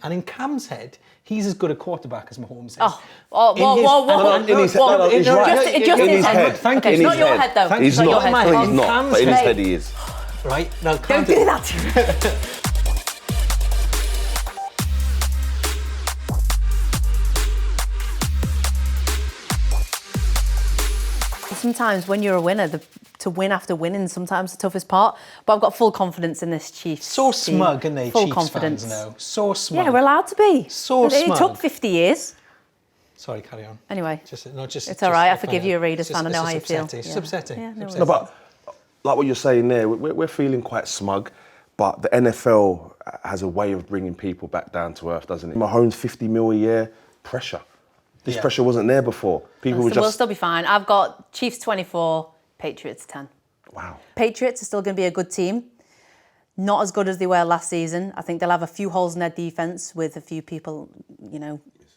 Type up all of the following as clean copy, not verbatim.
And in Cam's head, he's as good a quarterback as Mahomes is. Whoa. Just in his head. Thank you. It's not your head, though. He's not. He's not. But in his head, he is. Right? Now, Don't do that. Sometimes when you're a winner, to win after winning sometimes the toughest part. But I've got full confidence in this Chiefs So team. smug, aren't they, full Chiefs confidence. fans now? So smug. Yeah, we're allowed to be. So It smug. took 50 years. Sorry, carry on. Anyway, it's all right. I forgive you, a Raiders fan. I know how you feel. It's upsetting. Yeah, no, No, but like what you're saying there, we're feeling quite smug, but the NFL has a way of bringing people back down to earth, doesn't it? Mahomes, 50 mil a year, pressure. This pressure wasn't there before. People were just... We'll still be fine. I've got Chiefs 24, Patriots 10. Wow. Patriots are still going to be a good team. Not as good as they were last season. I think they'll have a few holes in their defence with a few people,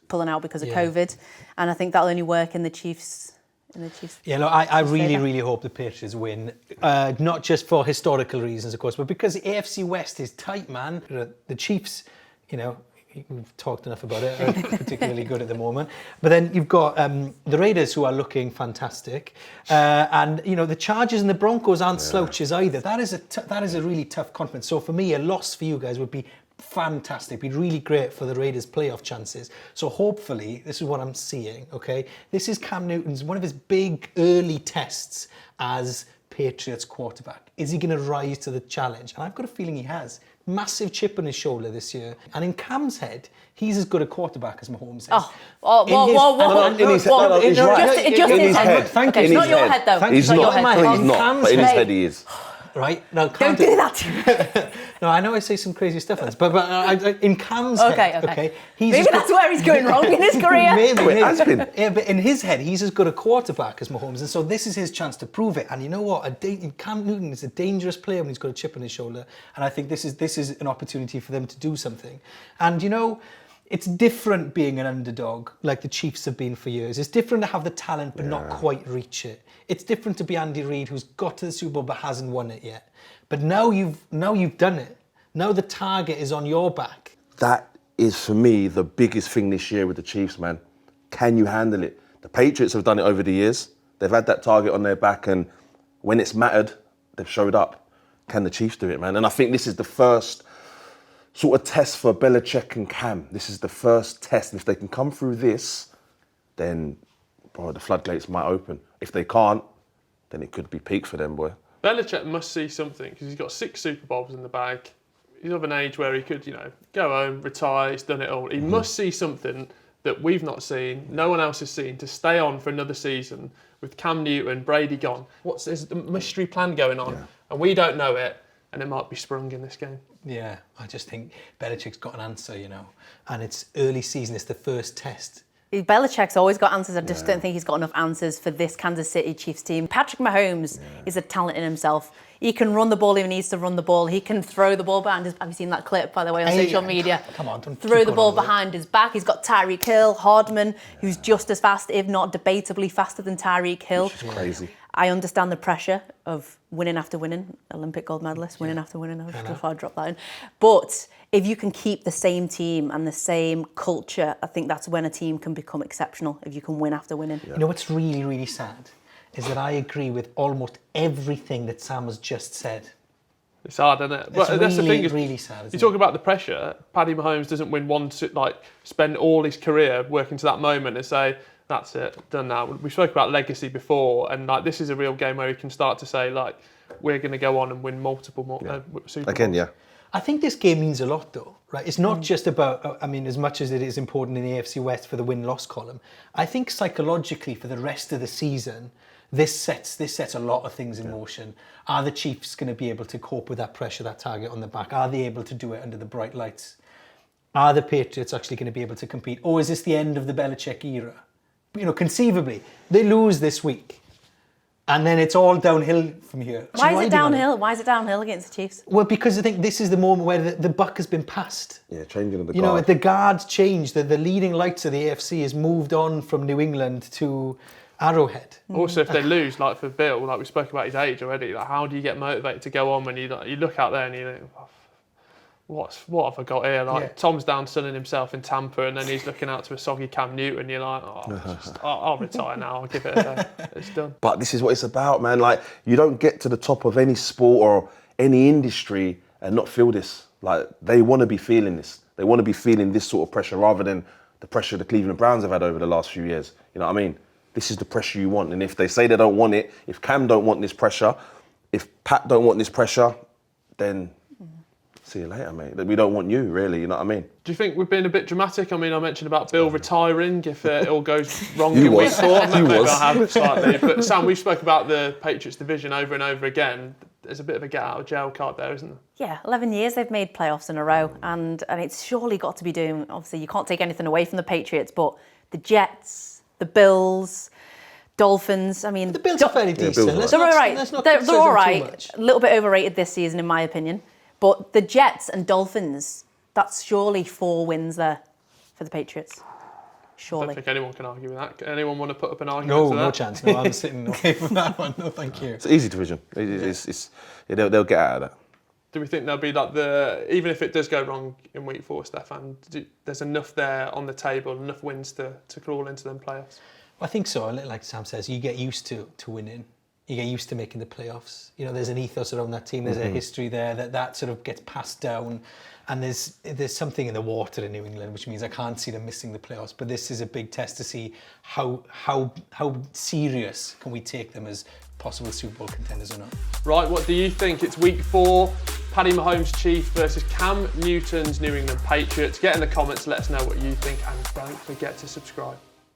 pulling out because of COVID. And I think that'll only work in the Chiefs. Yeah, look, I really hope the Patriots win. Not just for historical reasons, of course, but because the AFC West is tight, man. The Chiefs, we've talked enough about it, are particularly good at the moment. But then you've got the Raiders, who are looking fantastic. And, the Chargers and the Broncos aren't slouches either. That is a really tough conference. So for me, a loss for you guys would be fantastic. Be really great for the Raiders' playoff chances. So hopefully, this is what I'm seeing, okay? This is Cam Newton's, one of his big early tests as Patriots quarterback. Is he going to rise to the challenge? And I've got a feeling he has. Massive chip on his shoulder this year. And in Cam's head, he's as good a quarterback as Mahomes is. In his head. Thank you. It's not your head, though. He's not. He's not. But in his head, he is. Right? Now, don't do that. No, I know I say some crazy stuff, but in Cam's head, okay, maybe that's where he's going wrong in his career. Maybe. It has been. Yeah, but in his head, he's as good a quarterback as Mahomes, and so this is his chance to prove it. And you know what? Cam Newton is a dangerous player when he's got a chip on his shoulder, and I think this is an opportunity for them to do something. And it's different being an underdog, like the Chiefs have been for years. It's different to have the talent but not quite reach it. It's different to be Andy Reid, who's got to the Super Bowl but hasn't won it yet. But now you've done it. Now the target is on your back. That is, for me, the biggest thing this year with the Chiefs, man. Can you handle it? The Patriots have done it over the years. They've had that target on their back, and when it's mattered, they've showed up. Can the Chiefs do it, man? And I think this is the first sort of test for Belichick and Cam. This is the first test. If they can come through this, then, bro, the floodgates might open. If they can't, then it could be peak for them, boy. Belichick must see something, because he's got 6 Super Bowls in the bag. He's of an age where he could, go home, retire, he's done it all. He must see something that we've not seen, no one else has seen, to stay on for another season with Cam Newton, Brady gone. There's a mystery plan going on, and we don't know it, and it might be sprung in this game. Yeah, I just think Belichick's got an answer, and it's early season, it's the first test. Belichick's always got answers. I just don't think he's got enough answers for this Kansas City Chiefs team. Patrick Mahomes is a talent in himself. He can run the ball if he needs to run the ball. He can throw the ball behind his... Have you seen that clip, by the way, on social media? Come on, don't throw the ball behind his back. He's got Tyreek Hill, Hardman, who's just as fast, if not debatably faster than Tyreek Hill. Which is crazy. I understand the pressure of winning after winning, Olympic gold medalist, winning after winning. I dropped that in. But if you can keep the same team and the same culture, I think that's when a team can become exceptional, if you can win after winning. You know what's really, really sad is that I agree with almost everything that Sam has just said. It's hard, isn't it? But that's the thing. It's really sad. You talk about the pressure. Paddy Mahomes doesn't win one, spend all his career working to that moment and say, that's it, done now. We spoke about legacy before, and this is a real game where he can start to say, we're going to go on and win multiple Super Bowls. Again, yeah. I think this game means a lot, though, right? It's not just about, as much as it is important in the AFC West for the win-loss column, I think psychologically for the rest of the season, this sets a lot of things in motion. Are the Chiefs going to be able to cope with that pressure, that target on the back? Are they able to do it under the bright lights? Are the Patriots actually going to be able to compete? Or is this the end of the Belichick era? Conceivably, they lose this week. And then it's all downhill from here. Why is it downhill? Why is it downhill against the Chiefs? Well, because I think this is the moment where the buck has been passed. Yeah, changing of the guard. The guard's changed. The leading lights of the AFC has moved on from New England to Arrowhead. Also, if they lose, for Bill, we spoke about his age already, how do you get motivated to go on when you look out there and you think, what have I got here? Like Yeah. Tom's down sunning himself in Tampa, and then he's looking out to a soggy Cam Newton. You're like, I'll retire now. I'll give it a day. It's done. But this is what it's about, man. Like, you don't get to the top of any sport or any industry and not feel this. Like, they want to be feeling this. They want to be feeling this sort of pressure rather than the pressure the Cleveland Browns have had over the last few years. You know what I mean? This is the pressure you want. And if they say they don't want it, if Cam don't want this pressure, if Pat don't want this pressure, then see you later, mate. We don't want you, really. You know what I mean? Do you think we've been a bit dramatic? I mean, I mentioned about Bill retiring if it all goes wrong in week 4. Maybe I have slightly. But Sam, we've spoke about the Patriots division over and over again. There's a bit of a get out of jail card there, isn't there? Yeah, 11 years they've made playoffs in a row, and it's surely got to be doing. Obviously, you can't take anything away from the Patriots, but the Jets, the Bills, Dolphins. I mean, The Bills are fairly decent. Bills Let's are they're all not- right. let's not They're criticise all them too right. much. A little bit overrated this season, in my opinion. But the Jets and Dolphins, that's surely 4 wins there for the Patriots. I Surely. don't think anyone can argue with that. Anyone want to put up an argument No, to that? no chance. No, I'm sitting away from that one. No, thank you. It's an easy division. They'll get out of that. Do we think there'll be like even if it does go wrong in week 4, Steffan, there's enough there on the table, enough wins to crawl into them playoffs? I think so. Like Sam says, you get used to winning. You get used to making the playoffs. You know, there's an ethos around that team. There's a history there that sort of gets passed down. And there's something in the water in New England, which means I can't see them missing the playoffs. But this is a big test to see how serious can we take them as possible Super Bowl contenders or not. Right, what do you think? It's week 4. Patty Mahomes' Chiefs versus Cam Newton's New England Patriots. Get in the comments, let us know what you think, and don't forget to subscribe.